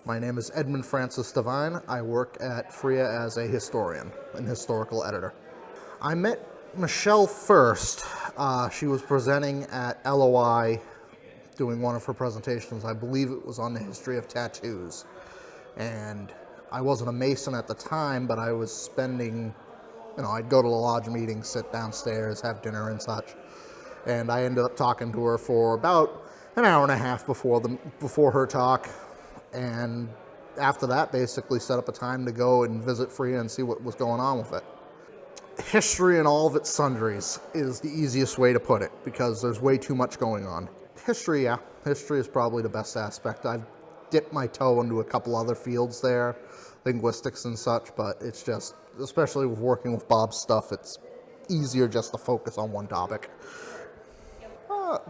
My name is Edmund Devine. I work at FREA as a historian and historical editor. I met Michelle first. She was presenting at LOI doing one of her presentations. I believe it was on the history of tattoos. And I wasn't a Mason at the time, but I was spending, I'd go to the lodge meetings, sit downstairs, have dinner and such. And I ended up talking to her for about an hour and a half before her talk. And after that, basically set up a time to go and visit FREA and see what was going on with it. History and all of its sundries is the easiest way to put it, because there's way too much going on. History, yeah. History is probably the best aspect. I've dipped my toe into a couple other fields there, linguistics and such, but it's just, especially with working with Bob's stuff, it's easier just to focus on one topic.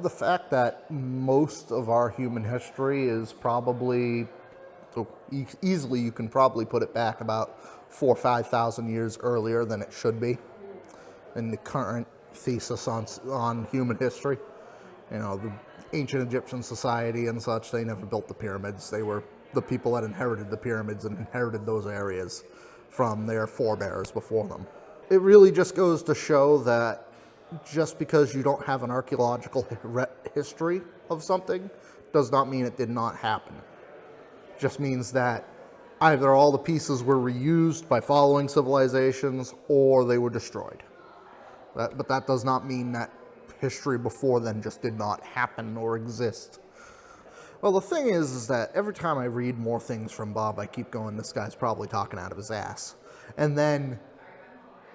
The fact that most of our human history is probably, so easily you can probably put it back about 4,000 or 5,000 years earlier than it should be in the current thesis on human history. The ancient Egyptian society and such, they never built the pyramids. They were the people that inherited the pyramids and inherited those areas from their forebears before them. It really just goes to show that just because you don't have an archaeological history of something does not mean it did not happen. It just means that either all the pieces were reused by following civilizations or they were destroyed. But that does not mean that history before then just did not happen or exist. Well, the thing is that every time I read more things from Bob, I keep going, this guy's probably talking out of his ass. And then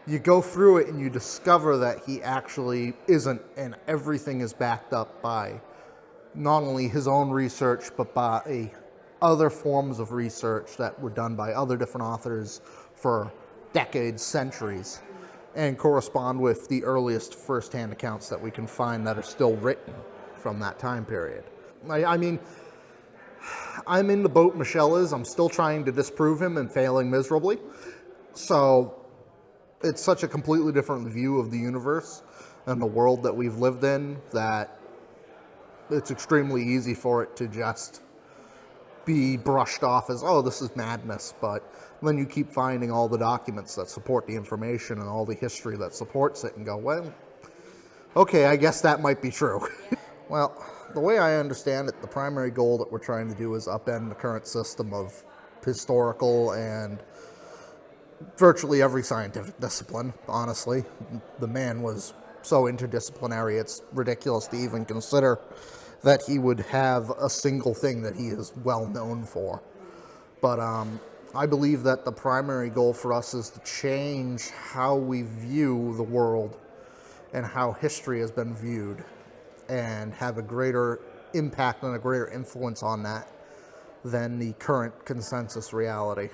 you go through it and you discover that he actually isn't, and everything is backed up by not only his own research, but by other forms of research that were done by other different authors for decades, centuries, and correspond with the earliest first-hand accounts that we can find that are still written from that time period. I mean, I'm in the boat Michelle is. I'm still trying to disprove him and failing miserably. So it's such a completely different view of the universe and the world that we've lived in that it's extremely easy for it to just be brushed off as, oh, this is madness. But then you keep finding all the documents that support the information and all the history that supports it and go, well, okay, I guess that might be true. Well, the way I understand it, the primary goal that we're trying to do is upend the current system of historical and virtually every scientific discipline, honestly. The man was so interdisciplinary, it's ridiculous to even consider that he would have a single thing that he is well known for. But I believe that the primary goal for us is to change how we view the world and how history has been viewed, and have a greater impact and a greater influence on that than the current consensus reality.